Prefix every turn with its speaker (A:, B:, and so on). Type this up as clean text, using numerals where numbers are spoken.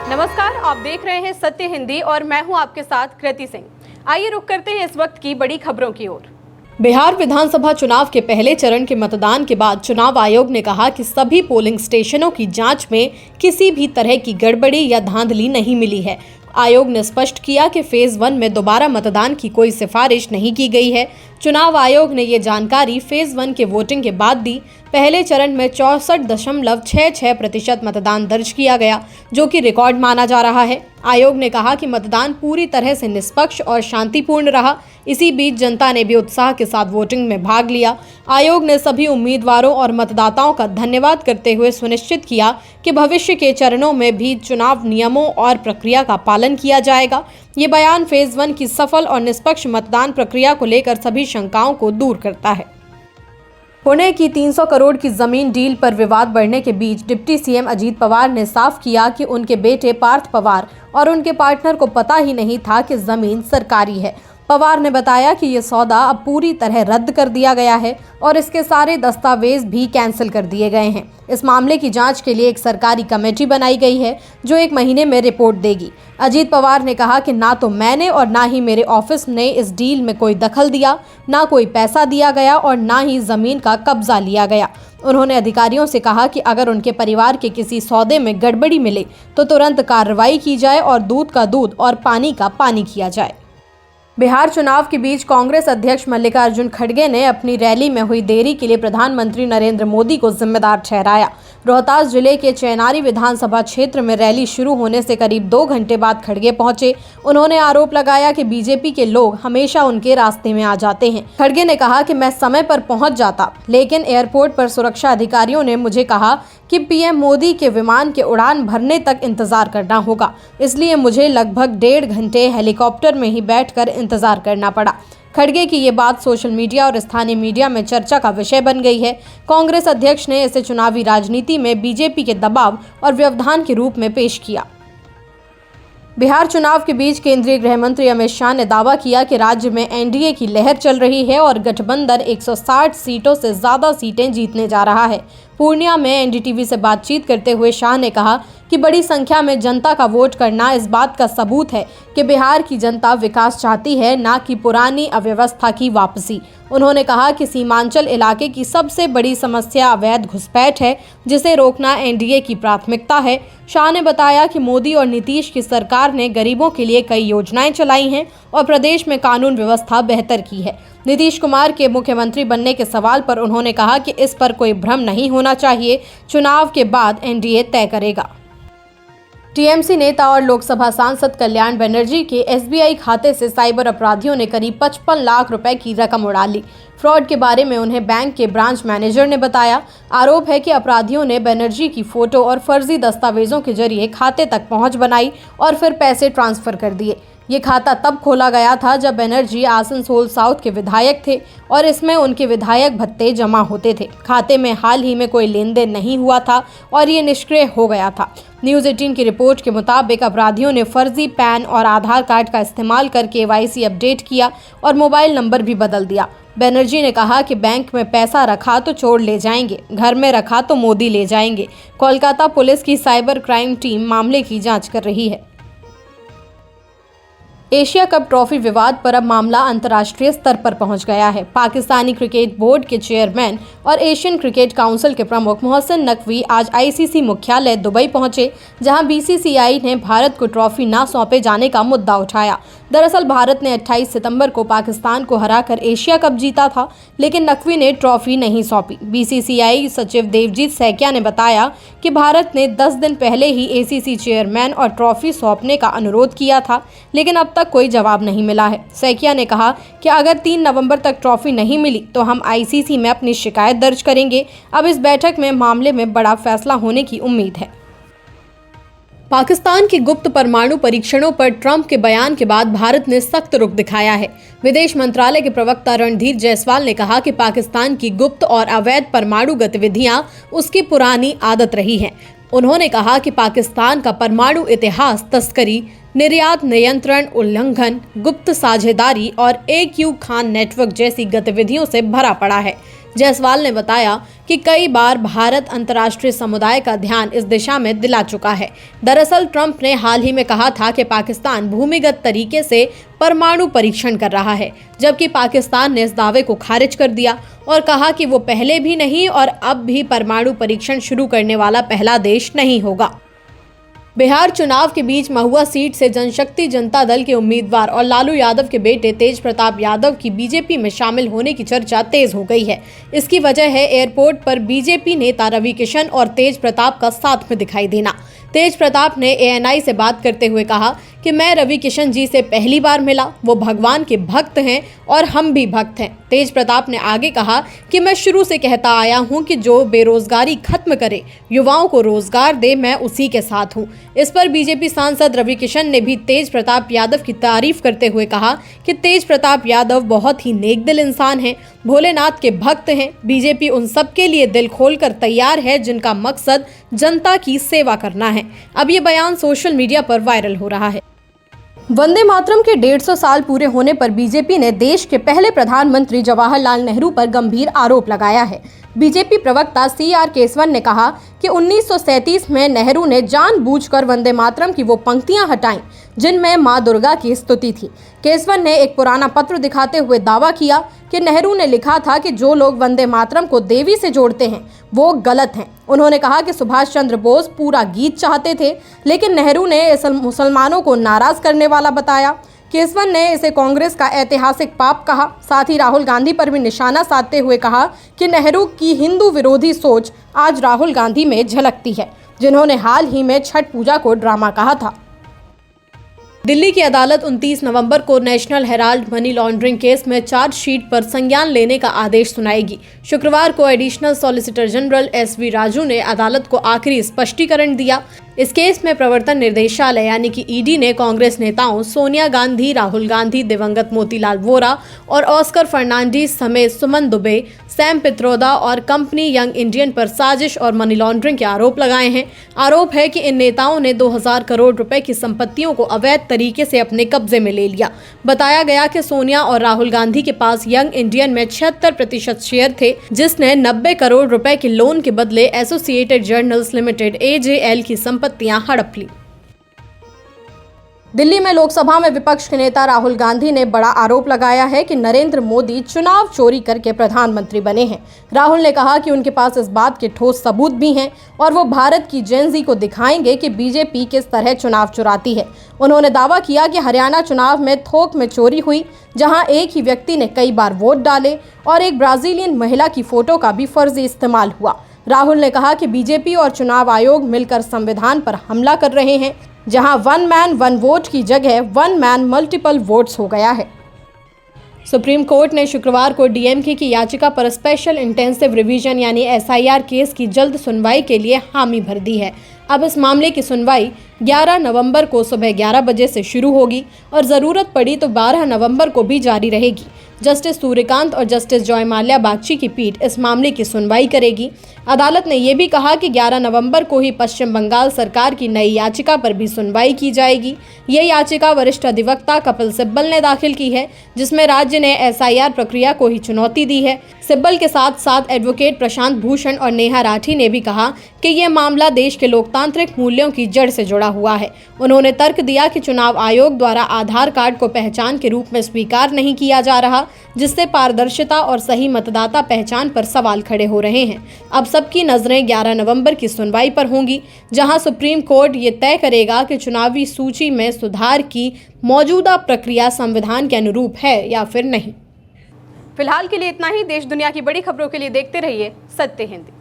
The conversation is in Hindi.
A: नमस्कार, आप देख रहे हैं सत्य हिंदी और मैं हूं आपके साथ कृति सिंह। आइए रुक करते हैं इस वक्त की बड़ी खबरों की ओर। बिहार विधानसभा चुनाव के पहले चरण के मतदान के बाद चुनाव आयोग ने कहा कि सभी पोलिंग स्टेशनों की जांच में किसी भी तरह की गड़बड़ी या धांधली नहीं मिली है। आयोग ने स्पष्ट किया कि फेज 1 में दोबारा मतदान की कोई सिफारिश नहीं की गई है। चुनाव आयोग ने ये जानकारी फेज 1 के वोटिंग के बाद दी। पहले चरण में 64.66% मतदान दर्ज किया गया, जो कि रिकॉर्ड माना जा रहा है। आयोग ने कहा कि मतदान पूरी तरह से निष्पक्ष और शांतिपूर्ण रहा। इसी बीच जनता ने भी उत्साह के साथ वोटिंग में भाग लिया। आयोग ने सभी उम्मीदवारों और मतदाताओं का धन्यवाद करते हुए सुनिश्चित किया कि भविष्य के चरणों में भी चुनाव नियमों और प्रक्रिया का पालन किया जाएगा। ये बयान फेज 1 की सफल और निष्पक्ष मतदान प्रक्रिया को लेकर सभी शंकाओं को दूर करता है। पुणे की 300 करोड़ की जमीन डील पर विवाद बढ़ने के बीच डिप्टी सीएम अजीत पवार ने साफ किया कि उनके बेटे पार्थ पवार और उनके पार्टनर को पता ही नहीं था कि जमीन सरकारी है। पवार ने बताया कि ये सौदा अब पूरी तरह रद्द कर दिया गया है और इसके सारे दस्तावेज भी कैंसिल कर दिए गए हैं। इस मामले की जांच के लिए एक सरकारी कमेटी बनाई गई है जो 1 महीने में रिपोर्ट देगी। अजीत पवार ने कहा कि ना तो मैंने और ना ही मेरे ऑफिस ने इस डील में कोई दखल दिया, ना कोई पैसा दिया गया और ना ही जमीन का कब्जा लिया गया। उन्होंने अधिकारियों से कहा कि अगर उनके परिवार के किसी सौदे में गड़बड़ी मिले तो तुरंत कार्रवाई की जाए और दूध का दूध और पानी का पानी किया जाए। बिहार चुनाव के बीच कांग्रेस अध्यक्ष मल्लिकार्जुन खड़गे ने अपनी रैली में हुई देरी के लिए प्रधानमंत्री नरेंद्र मोदी को जिम्मेदार ठहराया। रोहतास जिले के चेनारी विधानसभा क्षेत्र में रैली शुरू होने से करीब 2 घंटे बाद खड़गे पहुंचे। उन्होंने आरोप लगाया कि बीजेपी के लोग हमेशा उनके रास्ते में आ जाते हैं। खड़गे ने कहा कि मैं समय पर पहुंच जाता, लेकिन एयरपोर्ट पर सुरक्षा अधिकारियों ने मुझे कहा कि पीएम मोदी के विमान के उड़ान भरने तक इंतजार करना होगा, इसलिए मुझे लगभग 1.5 घंटे हेलीकॉप्टर में ही बैठकर इंतजार करना पड़ा। खड़गे की ये बात सोशल मीडिया और स्थानीय मीडिया में चर्चा का विषय बन गई है। कांग्रेस अध्यक्ष ने इसे चुनावी राजनीति में बीजेपी के दबाव और व्यवधान के रूप में पेश किया। बिहार चुनाव के बीच केंद्रीय गृह मंत्री अमित शाह ने दावा किया कि राज्य में एनडीए की लहर चल रही है और गठबंधन 160 सीटों से ज्यादा सीटें जीतने जा रहा है। पूर्णिया में एनडीटीवी से बातचीत करते हुए शाह ने कहा कि बड़ी संख्या में जनता का वोट करना इस बात का सबूत है कि बिहार की जनता विकास चाहती है, ना कि पुरानी अव्यवस्था की वापसी। उन्होंने कहा कि सीमांचल इलाके की सबसे बड़ी समस्या अवैध घुसपैठ है, जिसे रोकना एनडीए की प्राथमिकता है। शाह ने बताया कि मोदी और नीतीश की सरकार ने गरीबों के लिए कई योजनाएं चलाई हैं और प्रदेश में कानून व्यवस्था बेहतर की है। नीतीश कुमार के मुख्यमंत्री बनने के सवाल पर उन्होंने कहा कि इस पर कोई भ्रम नहीं होना चाहिए, चुनाव के बाद एनडीए तय करेगा। टीएमसी नेता और लोकसभा सांसद कल्याण बनर्जी के एसबीआई खाते से साइबर अपराधियों ने करीब 55 लाख रुपए की रकम उड़ा ली। फ्रॉड के बारे में उन्हें बैंक के ब्रांच मैनेजर ने बताया। आरोप है कि अपराधियों ने बनर्जी की फोटो और फर्जी दस्तावेजों के जरिए खाते तक पहुंच बनाई और फिर पैसे ट्रांसफर कर दिए। ये खाता तब खोला गया था जब बनर्जी आसनसोल साउथ के विधायक थे और इसमें उनके विधायक भत्ते जमा होते थे। खाते में हाल ही में कोई लेन देन नहीं हुआ था और ये निष्क्रिय हो गया था। न्यूज़ 18 की रिपोर्ट के मुताबिक अपराधियों ने फर्जी पैन और आधार कार्ड का इस्तेमाल कर केवाईसी अपडेट किया और मोबाइल नंबर भी बदल दिया। बनर्जी ने कहा कि बैंक में पैसा रखा तो चोर ले जाएंगे, घर में रखा तो मोदी ले जाएंगे। कोलकाता पुलिस की साइबर क्राइम टीम मामले की जाँच कर रही है। एशिया कप ट्रॉफी विवाद पर अब मामला अंतर्राष्ट्रीय स्तर पर पहुंच गया है। पाकिस्तानी क्रिकेट बोर्ड के चेयरमैन और एशियन क्रिकेट काउंसिल के प्रमुख मोहसिन नकवी आज आईसीसी मुख्यालय दुबई पहुंचे, जहां बीसीसीआई ने भारत को ट्रॉफी न सौंपे जाने का मुद्दा उठाया। दरअसल भारत ने 28 सितंबर को पाकिस्तान को हराकर एशिया कप जीता था, लेकिन नकवी ने ट्रॉफी नहीं सौंपी। बीसीसीआई सचिव देवजीत सैकिया ने बताया कि भारत ने 10 दिन पहले ही एसीसी चेयरमैन और ट्रॉफी सौंपने का अनुरोध किया था, लेकिन अब तक कोई जवाब नहीं मिला है। सैकिया ने कहा कि अगर 3 नवंबर तक ट्रॉफी नहीं मिली तो हम आईसीसी में अपनी शिकायत दर्ज करेंगे। अब इस बैठक में मामले में बड़ा फैसला होने की उम्मीद है। पाकिस्तान के गुप्त परमाणु परीक्षणों पर ट्रंप के बयान के बाद भारत ने सख्त रुख दिखाया है। विदेश मंत्रालय के प्रवक्ता रणधीर जायसवाल ने कहा कि पाकिस्तान की गुप्त और अवैध परमाणु गतिविधियां उसकी पुरानी आदत रही हैं। उन्होंने कहा कि पाकिस्तान का परमाणु इतिहास तस्करी, निर्यात नियंत्रण उल्लंघन, गुप्त साझेदारी और AQ खान नेटवर्क जैसी गतिविधियों से भरा पड़ा है। जायसवाल ने बताया कि कई बार भारत अंतर्राष्ट्रीय समुदाय का ध्यान इस दिशा में दिला चुका है। दरअसल ट्रंप ने हाल ही में कहा था कि पाकिस्तान भूमिगत तरीके से परमाणु परीक्षण कर रहा है, जबकि पाकिस्तान ने इस दावे को खारिज कर दिया और कहा कि वो पहले भी नहीं और अब भी परमाणु परीक्षण शुरू करने वाला पहला देश नहीं होगा। बिहार चुनाव के बीच महुआ सीट से जनशक्ति जनता दल के उम्मीदवार और लालू यादव के बेटे तेज प्रताप यादव की बीजेपी में शामिल होने की चर्चा तेज हो गई है। इसकी वजह है एयरपोर्ट पर बीजेपी नेता रवि किशन और तेज प्रताप का साथ में दिखाई देना। तेज प्रताप ने ANI से बात करते हुए कहा कि मैं रवि किशन जी से पहली बार मिला, वो भगवान के भक्त हैं और हम भी भक्त हैं। तेज प्रताप ने आगे कहा कि मैं शुरू से कहता आया हूं कि जो बेरोजगारी खत्म करे, युवाओं को रोजगार दे, मैं उसी के साथ हूं। इस पर बीजेपी सांसद रवि किशन ने भी तेज प्रताप यादव की तारीफ करते हुए कहा कि तेज प्रताप यादव बहुत ही नेक दिल इंसान हैं, भोलेनाथ के भक्त हैं। बीजेपी उन सब के लिए दिल खोलकर तैयार है जिनका मकसद जनता की सेवा करना है। अब ये बयान सोशल मीडिया पर वायरल हो रहा है। वंदे मातरम के 150 साल पूरे होने पर बीजेपी ने देश के पहले प्रधानमंत्री जवाहरलाल नेहरू पर गंभीर आरोप लगाया है। बीजेपी प्रवक्ता CR केसवन ने कहा कि 1937 में नेहरू ने जानबूझकर वंदे मातरम की वो पंक्तियां हटाईं जिनमें मां दुर्गा की स्तुति थी। केसवन ने एक पुराना पत्र दिखाते हुए दावा किया कि नेहरू ने लिखा था कि जो लोग वंदे मातरम को देवी से जोड़ते हैं वो गलत हैं। उन्होंने कहा कि सुभाष चंद्र बोस पूरा गीत चाहते थे, लेकिन नेहरू ने इसे मुसलमानों को नाराज करने वाला बताया। केसवन ने इसे कांग्रेस का ऐतिहासिक पाप कहा। साथ ही राहुल गांधी पर भी निशाना साधते हुए कहा कि नेहरू की हिंदू विरोधी सोच आज राहुल गांधी में झलकती है, जिन्होंने हाल ही में छठ पूजा को ड्रामा कहा था। दिल्ली की अदालत 29 नवंबर को national Herald money laundering case में चार्जशीट पर संज्ञान लेने का आदेश सुनाएगी। शुक्रवार को additional solicitor general SV Raju ने अदालत को आखिरी स्पष्टीकरण दिया। इस केस में प्रवर्तन निर्देशालय यानी कि ED ने कांग्रेस नेताओं सोनिया गांधी, राहुल गांधी, दिवंगत मोतीलाल वोरा और ऑस्कर फर्नांडीज समेत सुमन दुबे, सैम पित्रोदा और कंपनी यंग इंडियन पर साजिश और मनी लॉन्ड्रिंग के आरोप लगाए हैं। आरोप है कि इन नेताओं ने 2000 करोड़ रुपए की संपत्तियों को अवैध तरीके से अपने कब्जे में ले लिया। बताया गया कि सोनिया और राहुल गांधी के पास यंग इंडियन में 76% शेयर थे, जिसने 90 करोड़ रुपए के लोन के बदले एसोसिएटेड जर्नल्स लिमिटेड AJL की संपत्तियां हड़प ली। दिल्ली में लोकसभा में विपक्ष के नेता राहुल गांधी ने बड़ा आरोप लगाया है कि नरेंद्र मोदी चुनाव चोरी करके प्रधानमंत्री बने हैं। राहुल ने कहा कि उनके पास इस बात के ठोस सबूत भी हैं और वो भारत की जेन ज़ी को दिखाएंगे कि बीजेपी किस तरह चुनाव चुराती है। उन्होंने दावा किया कि हरियाणा चुनाव में थोक में चोरी हुई, जहां एक ही व्यक्ति ने कई बार वोट डाले और एक ब्राजीलियन महिला की फोटो का भी फर्जी इस्तेमाल हुआ। राहुल ने कहा कि बीजेपी और चुनाव आयोग मिलकर संविधान पर हमला कर रहे हैं, जहां 1 मैन 1 वोट की जगह 1 मैन मल्टीपल वोट्स हो गया है। सुप्रीम कोर्ट ने शुक्रवार को DMK की याचिका पर स्पेशल इंटेंसिव रिवीजन यानी SIR केस की जल्द सुनवाई के लिए हामी भर दी है। अब इस मामले की सुनवाई 11 नवंबर को सुबह 11 बजे से शुरू होगी और ज़रूरत पड़ी तो 12 नवंबर को भी जारी रहेगी। जस्टिस सूर्यकांत और जस्टिस जॉय माल्या बागची की पीठ इस मामले की सुनवाई करेगी। अदालत ने यह भी कहा कि 11 नवंबर को ही पश्चिम बंगाल सरकार की नई याचिका पर भी सुनवाई की जाएगी। ये याचिका वरिष्ठ अधिवक्ता कपिल सिब्बल ने दाखिल की है, जिसमें राज्य ने SIR प्रक्रिया को ही चुनौती दी है। सिब्बल के साथ साथ एडवोकेट प्रशांत भूषण और नेहा राठी ने भी कहा कि यह मामला देश के लोकतांत्रिक मूल्यों की जड़ से जुड़ा हुआ है। उन्होंने तर्क दिया कि चुनाव आयोग द्वारा आधार कार्ड को पहचान के रूप में स्वीकार नहीं किया जा रहा, जिससे पारदर्शिता और सही मतदाता पहचान पर सवाल खड़े हो रहे हैं। अब सबकी नजरें 11 नवंबर की सुनवाई पर होंगी, जहां सुप्रीम कोर्ट ये तय करेगा कि चुनावी सूची में सुधार की मौजूदा प्रक्रिया संविधान के अनुरूप है या फिर नहीं। फिलहाल के लिए इतना ही। देश दुनिया की बड़ी खबरों के लिए देखते रहिए सत्य हिंदी।